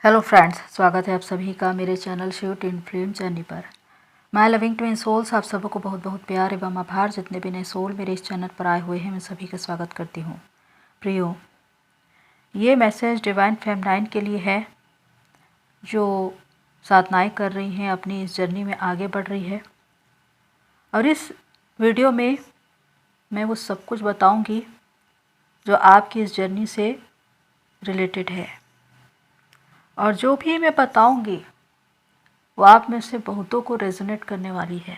Hello friends, स्वागत है आप सभी का मेरे channel Shiv twin flame journey पर। माय लविंग ट्विन सोल्स, आप सबको बहुत बहुत प्यार एवं आभार। जितने भी नए सोल मेरे इस चैनल पर आए हुए हैं, मैं सभी का स्वागत करती हूँ। प्रियो, ये मैसेज डिवाइन फेमिनाइन के लिए है जो साधनाएं कर रही हैं, अपनी इस जर्नी में आगे बढ़ रही है। और इस वीडियो में मैं वो सब कुछ बताऊँगी जो आपकी इस जर्नी से रिलेटेड है। और जो भी मैं बताऊंगी वो आप में से बहुतों को रेजोनेट करने वाली है,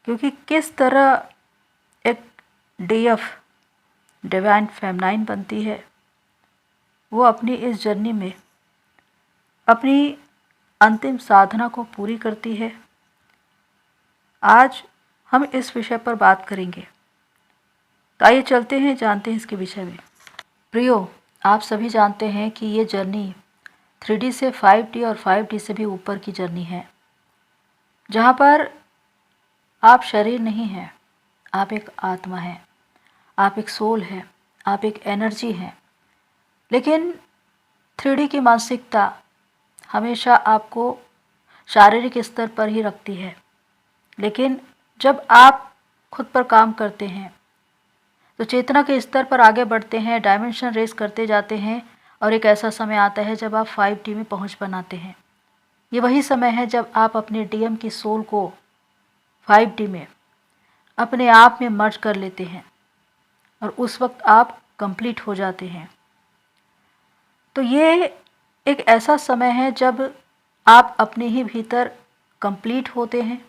क्योंकि किस तरह एक डीएफ डिवाइन फेमिनाइन बनती है, वो अपनी इस जर्नी में अपनी अंतिम साधना को पूरी करती है। आज हम इस विषय पर बात करेंगे, तो आइए चलते हैं, जानते हैं इसके विषय में। प्रियो, आप सभी जानते हैं कि ये जर्नी 3D से 5D और 5D से भी ऊपर की जर्नी है, जहाँ पर आप शरीर नहीं हैं, आप एक आत्मा हैं, आप एक सोल हैं, आप एक एनर्जी हैं। लेकिन 3D की मानसिकता हमेशा आपको शारीरिक स्तर पर ही रखती है। लेकिन जब आप खुद पर काम करते हैं तो चेतना के स्तर पर आगे बढ़ते हैं, डायमेंशन रेस करते जाते हैं, और एक ऐसा समय आता है जब आप 5D में पहुंच बनाते हैं। ये वही समय है जब आप अपने डीएम की सोल को 5D में अपने आप में मर्ज कर लेते हैं, और उस वक्त आप कंप्लीट हो जाते हैं। तो ये एक ऐसा समय है जब आप अपने ही भीतर कंप्लीट होते हैं।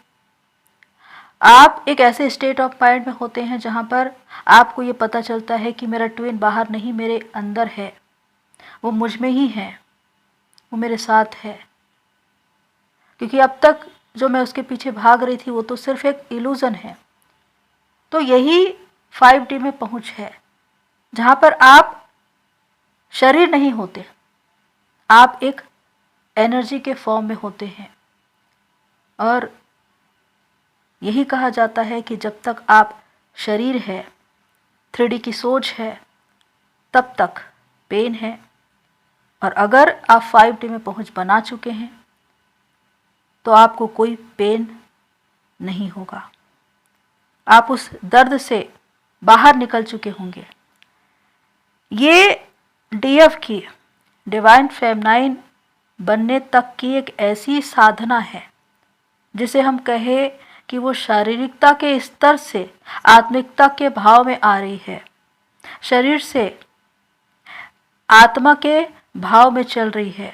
आप एक ऐसे स्टेट ऑफ माइंड में होते हैं जहाँ पर आपको ये पता चलता है कि मेरा ट्विन बाहर नहीं, मेरे अंदर है, वो मुझ में ही है, वो मेरे साथ है। क्योंकि अब तक जो मैं उसके पीछे भाग रही थी वो तो सिर्फ एक इल्यूज़न है। तो यही 5D में पहुंच है, जहाँ पर आप शरीर नहीं होते, आप एक एनर्जी के फॉर्म में होते हैं। और यही कहा जाता है कि जब तक आप शरीर है, 3D की सोच है, तब तक पेन है। और अगर आप 5D में पहुंच बना चुके हैं तो आपको कोई पेन नहीं होगा, आप उस दर्द से बाहर निकल चुके होंगे। ये डीएफ की डिवाइन फेमिनाइन बनने तक की एक ऐसी साधना है जिसे हम कहें कि वो शारीरिकता के स्तर से आत्मिकता के भाव में आ रही है, शरीर से आत्मा के भाव में चल रही है,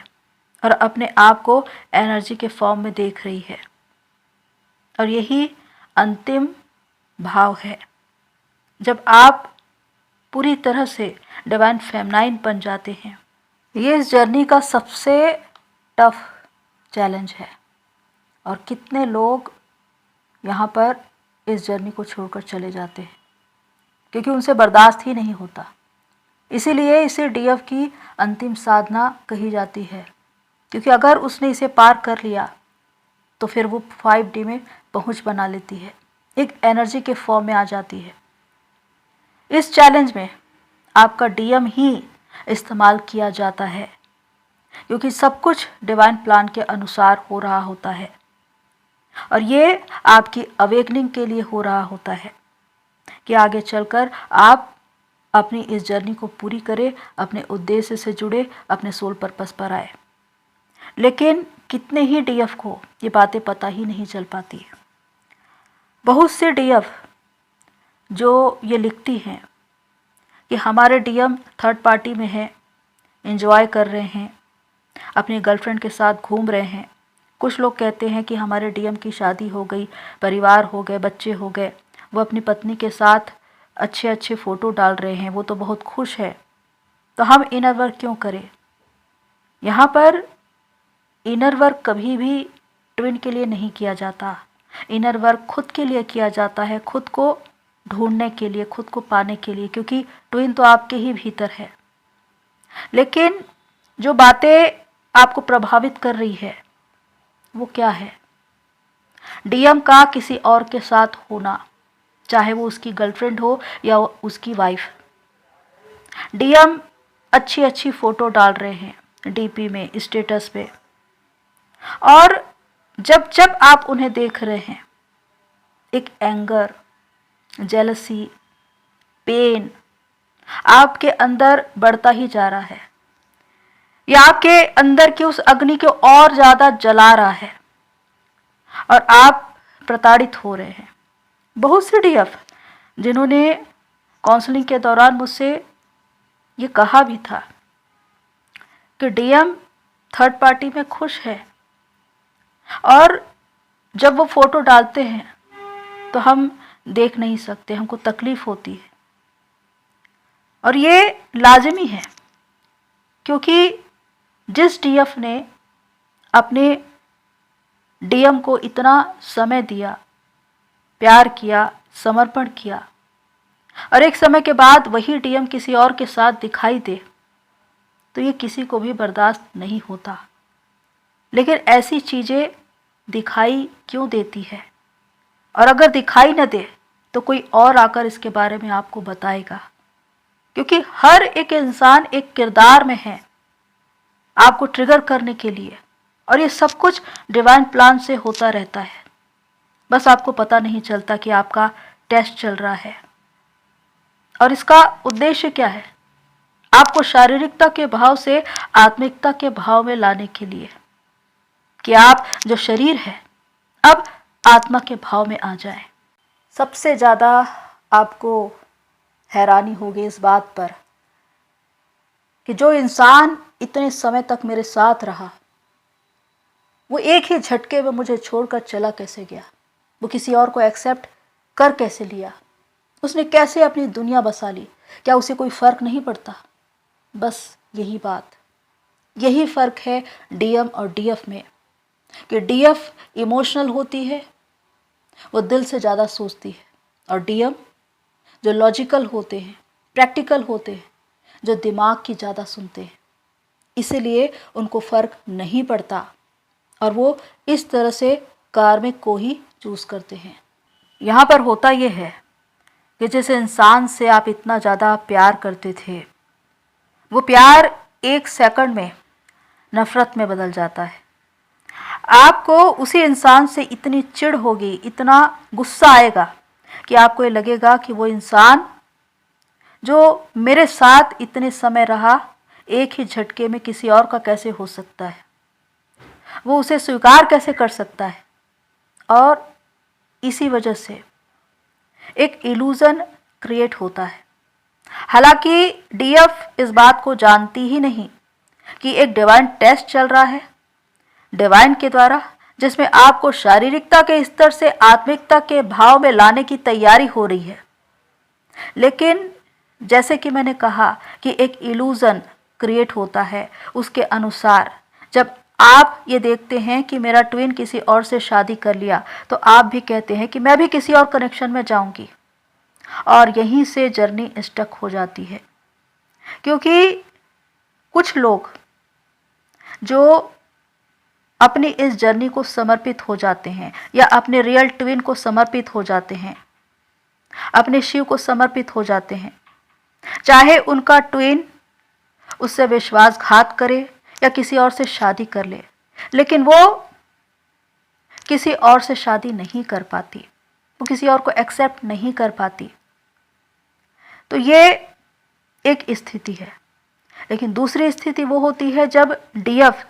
और अपने आप को एनर्जी के फॉर्म में देख रही है। और यही अंतिम भाव है जब आप पूरी तरह से डिवाइन फेमिनाइन बन जाते हैं। ये इस जर्नी का सबसे टफ चैलेंज है, और कितने लोग यहाँ पर इस जर्नी को छोड़कर चले जाते हैं क्योंकि उनसे बर्दाश्त ही नहीं होता। इसीलिए इसे डीएफ की अंतिम साधना कही जाती है, क्योंकि अगर उसने इसे पार कर लिया तो फिर वो 5D में पहुंच बना लेती है, एक एनर्जी के फॉर्म में आ जाती है। इस चैलेंज में आपका डीएम ही इस्तेमाल किया जाता है, क्योंकि सब कुछ डिवाइन प्लान के अनुसार हो रहा होता है, और ये आपकी अवेकनिंग के लिए हो रहा होता है कि आगे चलकर आप अपनी इस जर्नी को पूरी करें, अपने उद्देश्य से जुड़े, अपने सोल पर्पस पर आए। लेकिन कितने ही डीएफ को ये बातें पता ही नहीं चल पाती। बहुत से डीएफ जो ये लिखती हैं कि हमारे डीएम थर्ड पार्टी में है, एंजॉय कर रहे हैं, अपनी गर्लफ्रेंड के साथ घूम रहे हैं। कुछ लोग कहते हैं कि हमारे डीएम की शादी हो गई, परिवार हो गए, बच्चे हो गए, वो अपनी पत्नी के साथ अच्छे अच्छे फ़ोटो डाल रहे हैं, वो तो बहुत खुश है। तो हम इनर वर्क क्यों करें? यहाँ पर इनर वर्क कभी भी ट्विन के लिए नहीं किया जाता। इनर वर्क खुद के लिए किया जाता है, खुद को ढूंढने के लिए, खुद को पाने के लिए, क्योंकि ट्विन तो आपके ही भीतर है। लेकिन जो बातें आपको प्रभावित कर रही है वो क्या है? डीएम का किसी और के साथ होना, चाहे वो उसकी गर्लफ्रेंड हो या उसकी वाइफ। डीएम अच्छी अच्छी फ़ोटो डाल रहे हैं, डीपी में, स्टेटस पे। और जब जब आप उन्हें देख रहे हैं, एक एंगर, जेलसी, पेन आपके अंदर बढ़ता ही जा रहा है। यह आपके अंदर की उस अग्नि को और ज्यादा जला रहा है और आप प्रताड़ित हो रहे हैं। बहुत से डीएफ जिन्होंने काउंसलिंग के दौरान मुझसे ये कहा भी था कि डीएम थर्ड पार्टी में खुश है, और जब वो फोटो डालते हैं तो हम देख नहीं सकते, हमको तकलीफ होती है। और ये लाजिमी है, क्योंकि जिस डीएफ ने अपने डीएम को इतना समय दिया, प्यार किया, समर्पण किया, और एक समय के बाद वही डीएम किसी और के साथ दिखाई दे, तो ये किसी को भी बर्दाश्त नहीं होता। लेकिन ऐसी चीज़ें दिखाई क्यों देती है? और अगर दिखाई न दे तो कोई और आकर इसके बारे में आपको बताएगा, क्योंकि हर एक इंसान एक किरदार में है आपको ट्रिगर करने के लिए, और ये सब कुछ डिवाइन प्लान से होता रहता है। बस आपको पता नहीं चलता कि आपका टेस्ट चल रहा है। और इसका उद्देश्य क्या है? आपको शारीरिकता के भाव से आत्मिकता के भाव में लाने के लिए, कि आप जो शरीर है अब आत्मा के भाव में आ जाए। सबसे ज़्यादा आपको हैरानी होगी इस बात पर कि जो इंसान इतने समय तक मेरे साथ रहा, वो एक ही झटके में मुझे छोड़कर चला कैसे गया? वो किसी और को एक्सेप्ट कर कैसे लिया? उसने कैसे अपनी दुनिया बसा ली? क्या उसे कोई फर्क नहीं पड़ता? बस यही बात, यही फर्क है डीएम और डीएफ में, कि डीएफ इमोशनल होती है, वो दिल से ज़्यादा सोचती है, और डीएम जो लॉजिकल होते हैं, प्रैक्टिकल होते हैं, जो दिमाग की ज़्यादा सुनते हैं, इसीलिए उनको फ़र्क नहीं पड़ता और वो इस तरह से कार्मिक को ही चूज़ करते हैं। यहाँ पर होता ये है कि जिस इंसान से आप इतना ज़्यादा प्यार करते थे, वो प्यार एक सेकंड में नफ़रत में बदल जाता है। आपको उसी इंसान से इतनी चिढ़ होगी, इतना गुस्सा आएगा कि आपको ये लगेगा कि वो इंसान जो मेरे साथ इतने समय रहा, एक ही झटके में किसी और का कैसे हो सकता है? वो उसे स्वीकार कैसे कर सकता है? और इसी वजह से एक इल्यूज़न क्रिएट होता है। हालांकि डीएफ इस बात को जानती ही नहीं कि एक डिवाइन टेस्ट चल रहा है, डिवाइन के द्वारा, जिसमें आपको शारीरिकता के स्तर से आत्मिकता के भाव में लाने की तैयारी हो रही है। लेकिन जैसे कि मैंने कहा कि एक इल्यूज़न क्रिएट होता है, उसके अनुसार जब आप ये देखते हैं कि मेरा ट्विन किसी और से शादी कर लिया, तो आप भी कहते हैं कि मैं भी किसी और कनेक्शन में जाऊंगी, और यहीं से जर्नी स्टक हो जाती है। क्योंकि कुछ लोग जो अपनी इस जर्नी को समर्पित हो जाते हैं, या अपने रियल ट्विन को समर्पित हो जाते हैं, अपने शिव को समर्पित हो जाते हैं, चाहे उनका ट्विन उससे विश्वासघात करे या किसी और से शादी कर ले, लेकिन वो किसी और से शादी नहीं कर पाती, वो किसी और को एक्सेप्ट नहीं कर पाती। तो ये एक स्थिति है। लेकिन दूसरी स्थिति वो होती है जब डीएफ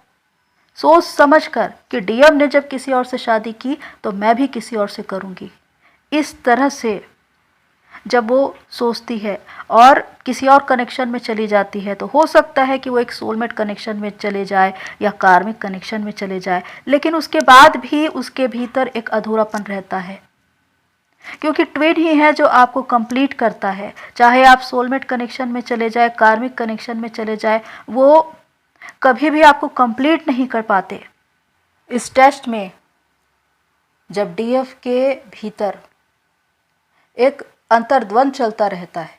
सोच समझकर कि डीएम ने जब किसी और से शादी की तो मैं भी किसी और से करूंगी, इस तरह से जब वो सोचती है और किसी और कनेक्शन में चली जाती है, तो हो सकता है कि वो एक सोलमेट कनेक्शन में चले जाए या कार्मिक कनेक्शन में चले जाए, लेकिन उसके बाद भी उसके भीतर एक अधूरापन रहता है, क्योंकि ट्विन ही है जो आपको कंप्लीट करता है। चाहे आप सोलमेट कनेक्शन में चले जाए, कार्मिक कनेक्शन में चले जाए, वो कभी भी आपको कंप्लीट नहीं कर पाते। इस टेस्ट में जब डीएफ के भीतर एक अंतर्द्वंद चलता रहता है,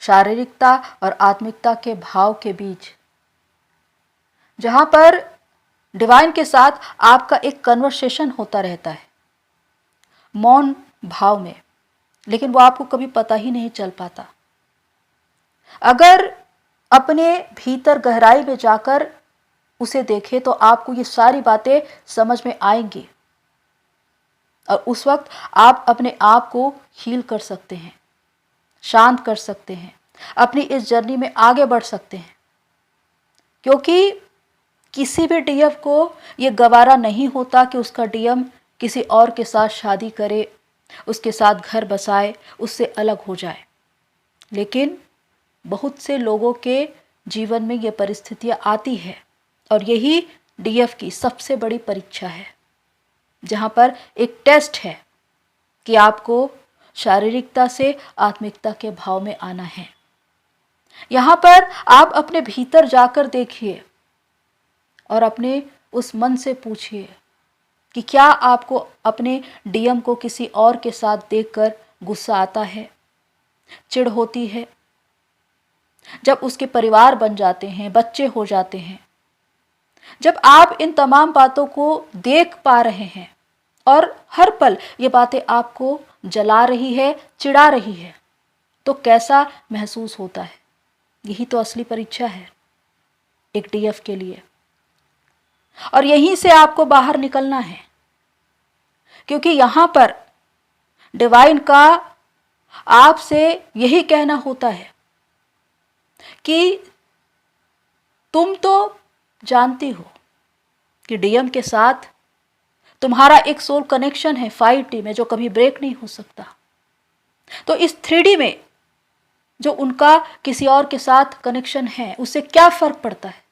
शारीरिकता और आत्मिकता के भाव के बीच, जहां पर डिवाइन के साथ आपका एक कन्वर्सेशन होता रहता है मौन भाव में, लेकिन वो आपको कभी पता ही नहीं चल पाता। अगर अपने भीतर गहराई में जाकर उसे देखें तो आपको ये सारी बातें समझ में आएंगी और उस वक्त आप अपने आप को हील कर सकते हैं, शांत कर सकते हैं, अपनी इस जर्नी में आगे बढ़ सकते हैं। क्योंकि किसी भी डीएफ को ये गवारा नहीं होता कि उसका डीएम किसी और के साथ शादी करे, उसके साथ घर बसाए, उससे अलग हो जाए। लेकिन बहुत से लोगों के जीवन में ये परिस्थितियाँ आती है और यही डीएफ की सबसे बड़ी परीक्षा है, जहाँ पर एक टेस्ट है कि आपको शारीरिकता से आत्मिकता के भाव में आना है। यहाँ पर आप अपने भीतर जाकर देखिए और अपने उस मन से पूछिए कि क्या आपको अपने डीएम को किसी और के साथ देखकर गुस्सा आता है, चिढ़ होती है। जब उसके परिवार बन जाते हैं, बच्चे हो जाते हैं, जब आप इन तमाम बातों को देख पा रहे हैं और हर पल ये बातें आपको जला रही है, चिढ़ा रही है, तो कैसा महसूस होता है? यही तो असली परीक्षा है एक डीएफ के लिए। और यहीं से आपको बाहर निकलना है, क्योंकि यहां पर डिवाइन का आपसे यही कहना होता है कि तुम तो जानती हो कि डीएम के साथ तुम्हारा एक सोल कनेक्शन है 5D में, जो कभी ब्रेक नहीं हो सकता। तो इस 3D में जो उनका किसी और के साथ कनेक्शन है, उससे क्या फर्क पड़ता है?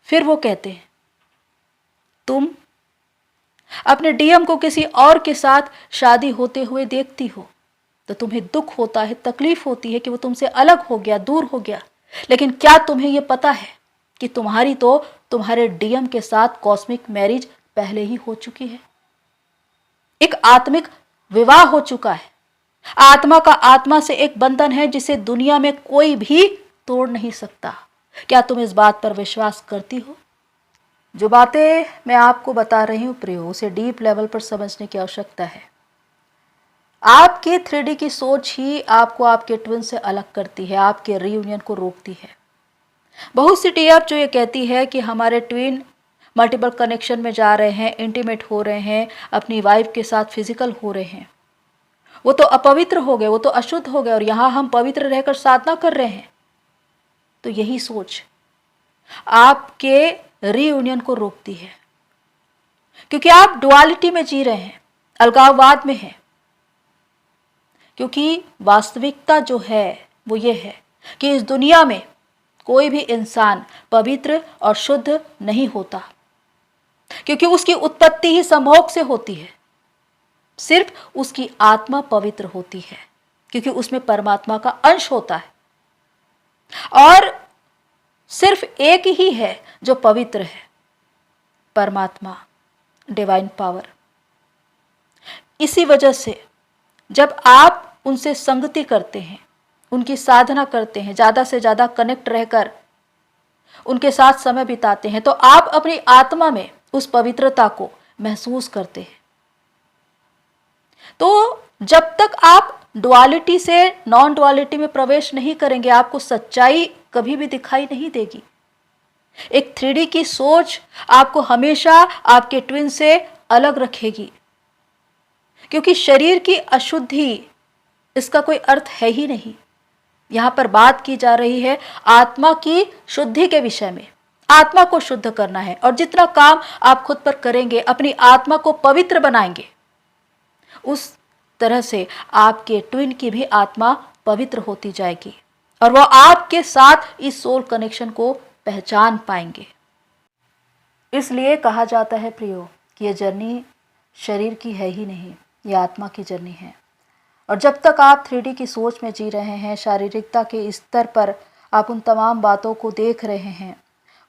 फिर वो कहते हैं तुम अपने डीएम को किसी और के साथ शादी होते हुए देखती हो तो तुम्हें दुख होता है, तकलीफ होती है कि वो तुमसे अलग हो गया, दूर हो गया। लेकिन क्या तुम्हें ये पता है कि तुम्हारी तो तुम्हारे डीएम के साथ कॉस्मिक मैरिज पहले ही हो चुकी है, एक आत्मिक विवाह हो चुका है। आत्मा का आत्मा से एक बंधन है जिसे दुनिया में कोई भी तोड़ नहीं सकता। क्या तुम इस बात पर विश्वास करती हो? जो बातें मैं आपको बता रही हूँ प्रियो, उसे डीप लेवल पर समझने की आवश्यकता है। आपकी 3D की सोच ही आपको आपके ट्विन से अलग करती है, आपके रीयूनियन को रोकती है। बहुत सी डीएफ जो ये कहती है कि हमारे ट्विन मल्टीपल कनेक्शन में जा रहे हैं, इंटीमेट हो रहे हैं, अपनी वाइफ के साथ फिजिकल हो रहे हैं, वो तो अपवित्र हो गए, वो तो अशुद्ध हो गए और यहाँ हम पवित्र रहकर साधना कर रहे हैं। तो यही सोच आपके रीयूनियन को रोकती है, क्योंकि आप डुअलिटी में जी रहे हैं, अलगाववाद में हैं। क्योंकि वास्तविकता जो है वो ये है कि इस दुनिया में कोई भी इंसान पवित्र और शुद्ध नहीं होता, क्योंकि उसकी उत्पत्ति ही संभोग से होती है। सिर्फ उसकी आत्मा पवित्र होती है, क्योंकि उसमें परमात्मा का अंश होता है। और सिर्फ एक ही है जो पवित्र है, परमात्मा, डिवाइन पावर। इसी वजह से जब आप उनसे संगति करते हैं, उनकी साधना करते हैं, ज़्यादा से ज़्यादा कनेक्ट रहकर उनके साथ समय बिताते हैं, तो आप अपनी आत्मा में उस पवित्रता को महसूस करते हैं। तो जब तक आप डुअलिटी से नॉन डुअलिटी में प्रवेश नहीं करेंगे, आपको सच्चाई कभी भी दिखाई नहीं देगी। एक 3D की सोच आपको हमेशा आपके ट्विन से अलग रखेगी, क्योंकि शरीर की अशुद्धि, इसका कोई अर्थ है ही नहीं। यहाँ पर बात की जा रही है आत्मा की शुद्धि के विषय में। आत्मा को शुद्ध करना है, और जितना काम आप खुद पर करेंगे, अपनी आत्मा को पवित्र बनाएंगे, उस तरह से आपके ट्विन की भी आत्मा पवित्र होती जाएगी और वो आपके साथ इस सोल कनेक्शन को पहचान पाएंगे। इसलिए कहा जाता है प्रियो कि ये जर्नी शरीर की है ही नहीं, ये आत्मा की जर्नी है। और जब तक आप 3D की सोच में जी रहे हैं, शारीरिकता के स्तर पर आप उन तमाम बातों को देख रहे हैं,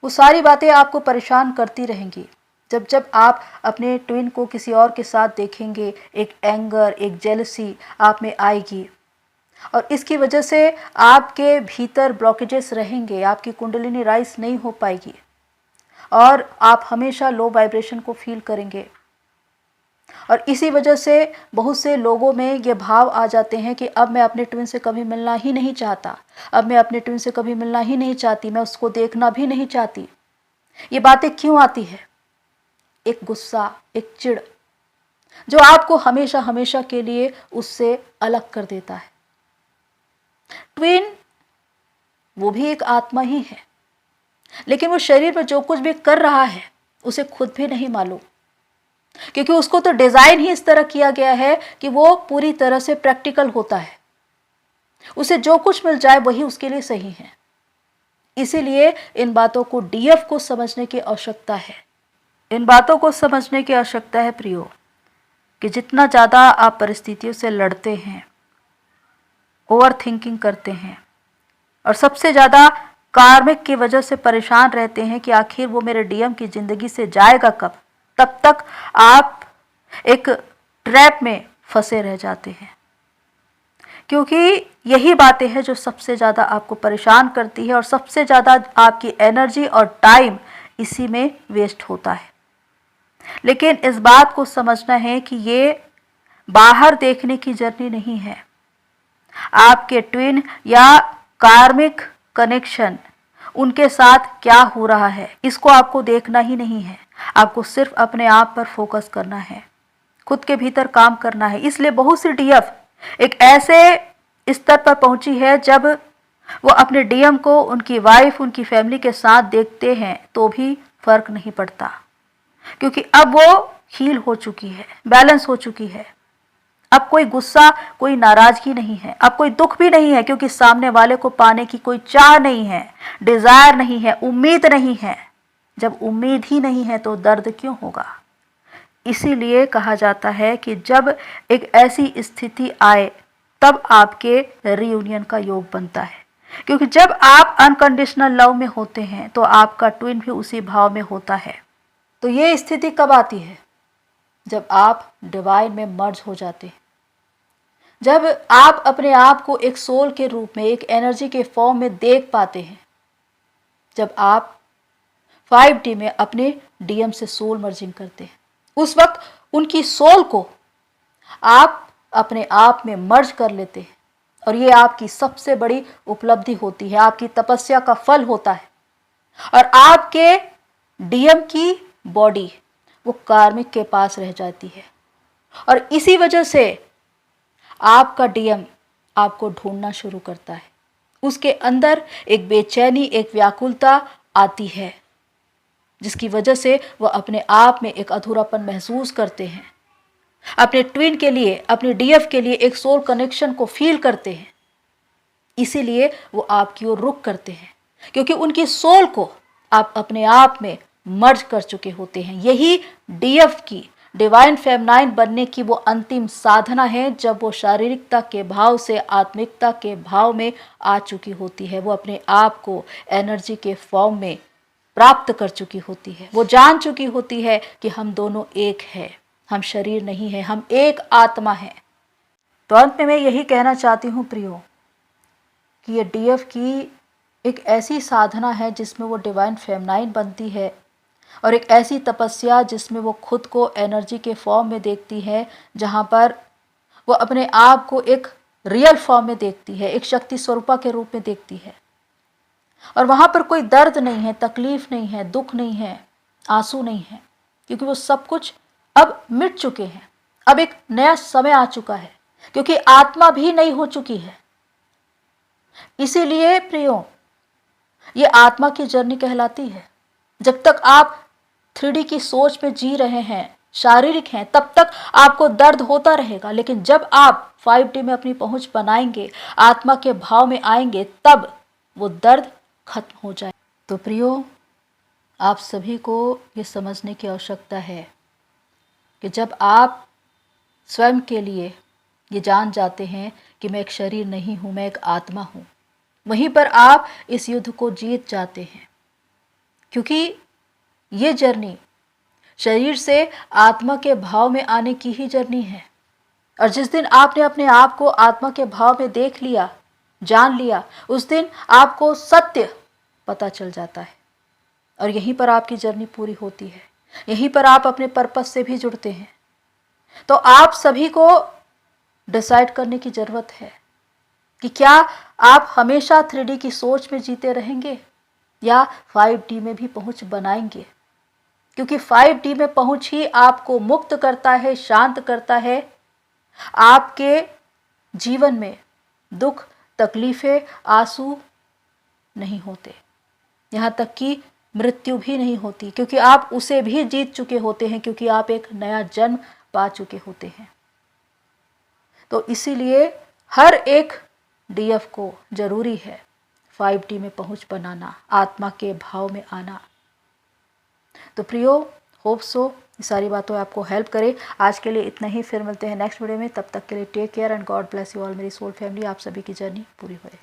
वो सारी बातें आपको परेशान करती रहेंगी। जब जब आप अपने ट्विन को किसी और के साथ देखेंगे, एक एंगर, एक जेलसी आप में आएगी, और इसकी वजह से आपके भीतर ब्लॉकेजेस रहेंगे, आपकी कुंडलिनी राइज नहीं हो पाएगी और आप हमेशा लो वाइब्रेशन को फील करेंगे। और इसी वजह से बहुत से लोगों में ये भाव आ जाते हैं कि अब मैं अपने ट्विन से कभी मिलना ही नहीं चाहता, अब मैं अपने ट्विन से कभी मिलना ही नहीं चाहती, मैं उसको देखना भी नहीं चाहती। ये बातें क्यों आती है? एक गुस्सा, एक चिढ़, जो आपको हमेशा हमेशा के लिए उससे अलग कर देता है। ट्विन वो भी एक आत्मा ही है, लेकिन वो शरीर में जो कुछ भी कर रहा है उसे खुद भी नहीं मालूम, क्योंकि उसको तो डिजाइन ही इस तरह किया गया है कि वो पूरी तरह से प्रैक्टिकल होता है। उसे जो कुछ मिल जाए वही उसके लिए सही है। इसीलिए इन बातों को डीएफ को समझने की आवश्यकता है। इन बातों को समझने की आवश्यकता है प्रियो, कि जितना ज़्यादा आप परिस्थितियों से लड़ते हैं, ओवर थिंकिंग करते हैं और सबसे ज़्यादा कार्मिक की वजह से परेशान रहते हैं कि आखिर वो मेरे डीएम की ज़िंदगी से जाएगा कब, तब तक आप एक ट्रैप में फंसे रह जाते हैं। क्योंकि यही बातें हैं जो सबसे ज़्यादा आपको परेशान करती है और सबसे ज़्यादा आपकी एनर्जी और टाइम इसी में वेस्ट होता है। लेकिन इस बात को समझना है कि ये बाहर देखने की जर्नी नहीं है। आपके ट्विन या कार्मिक कनेक्शन, उनके साथ क्या हो रहा है, इसको आपको देखना ही नहीं है। आपको सिर्फ अपने आप पर फोकस करना है, खुद के भीतर काम करना है। इसलिए बहुत सी डीएफ एक ऐसे स्तर पर पहुंची है जब वो अपने डीएम को उनकी वाइफ, उनकी फैमिली के साथ देखते हैं तो भी फर्क नहीं पड़ता, क्योंकि अब वो हील हो चुकी है, बैलेंस हो चुकी है। अब कोई गुस्सा, कोई नाराजगी नहीं है, अब कोई दुख भी नहीं है, क्योंकि सामने वाले को पाने की कोई चाह नहीं है, डिजायर नहीं है, उम्मीद नहीं है। जब उम्मीद ही नहीं है तो दर्द क्यों होगा? इसीलिए कहा जाता है कि जब एक ऐसी स्थिति आए तब आपके रियूनियन का योग बनता है, क्योंकि जब आप अनकंडीशनल लव में होते हैं तो आपका ट्विन भी उसी भाव में होता है। तो ये स्थिति कब आती है? जब आप डिवाइन में मर्ज हो जाते हैं, जब आप अपने आप को एक सोल के रूप में, एक एनर्जी के फॉर्म में देख पाते हैं, जब आप 5D में अपने डीएम से सोल मर्जिंग करते हैं, उस वक्त उनकी सोल को आप अपने आप में मर्ज कर लेते हैं। और ये आपकी सबसे बड़ी उपलब्धि होती है, आपकी तपस्या का फल होता है। और आपके डीएम की बॉडी वो कार्मिक के पास रह जाती है, और इसी वजह से आपका डीएम आपको ढूंढना शुरू करता है। उसके अंदर एक बेचैनी, एक व्याकुलता आती है, जिसकी वजह से वह अपने आप में एक अधूरापन महसूस करते हैं। अपने ट्विन के लिए, अपने डीएफ के लिए एक सोल कनेक्शन को फील करते हैं। इसीलिए वो आपकी ओर रुख करते हैं, क्योंकि उनकी सोल को आप अपने आप में मर्ज कर चुके होते हैं। यही डीएफ की, डिवाइन फेमनाइन बनने की वो अंतिम साधना है, जब वो शारीरिकता के भाव से आत्मिकता के भाव में आ चुकी होती है। वो अपने आप को एनर्जी के फॉर्म में प्राप्त कर चुकी होती है। वो जान चुकी होती है कि हम दोनों एक है, हम शरीर नहीं है, हम एक आत्मा है। तो अंत में मैं यही कहना चाहती हूँ प्रियो, कि ये डीएफ की एक ऐसी साधना है जिसमें वो डिवाइन फेमनाइन बनती है, और एक ऐसी तपस्या जिसमें वो खुद को एनर्जी के फॉर्म में देखती है, जहाँ पर वो अपने आप को एक रियल फॉर्म में देखती है, एक शक्ति स्वरूपा के रूप में देखती है। और वहाँ पर कोई दर्द नहीं है, तकलीफ नहीं है, दुख नहीं है, आंसू नहीं है, क्योंकि वो सब कुछ अब मिट चुके हैं। अब एक नया समय आ चुका है, क्योंकि आत्मा भी नई हो चुकी है। इसीलिए प्रियो, ये आत्मा की जर्नी कहलाती है। जब तक आप 3D की सोच में जी रहे हैं, शारीरिक हैं, तब तक आपको दर्द होता रहेगा। लेकिन जब आप 5D में अपनी पहुंच बनाएंगे, आत्मा के भाव में आएंगे, तब वो दर्द खत्म हो जाए। तो प्रियो, आप सभी को ये समझने की आवश्यकता है कि जब आप स्वयं के लिए ये जान जाते हैं कि मैं एक शरीर नहीं हूँ, मैं एक आत्मा हूँ, वहीं पर आप इस युद्ध को जीत जाते हैं। क्योंकि ये जर्नी शरीर से आत्मा के भाव में आने की ही जर्नी है। और जिस दिन आपने अपने आप को आत्मा के भाव में देख लिया, जान लिया, उस दिन आपको सत्य पता चल जाता है। और यहीं पर आपकी जर्नी पूरी होती है। यहीं पर आप अपने पर्पस से भी जुड़ते हैं। तो आप सभी को डिसाइड करने की ज़रूरत है कि क्या आप हमेशा 3D की सोच में जीते रहेंगे या 5D में भी पहुंच बनाएंगे, क्योंकि 5D में पहुंच ही आपको मुक्त करता है, शांत करता है। आपके जीवन में दुख, तकलीफें, आंसू नहीं होते, यहाँ तक कि मृत्यु भी नहीं होती, क्योंकि आप उसे भी जीत चुके होते हैं, क्योंकि आप एक नया जन्म पा चुके होते हैं। तो इसीलिए हर एक DF को जरूरी है 5D में पहुंच बनाना, आत्मा के भाव में आना। तो प्रियो, होप सो ये सारी बातें आपको हेल्प करे। आज के लिए इतना ही, फिर मिलते हैं नेक्स्ट वीडियो में। तब तक के लिए take care and God bless you all मेरी सोल फैमिली। आप सभी की जर्नी पूरी होए।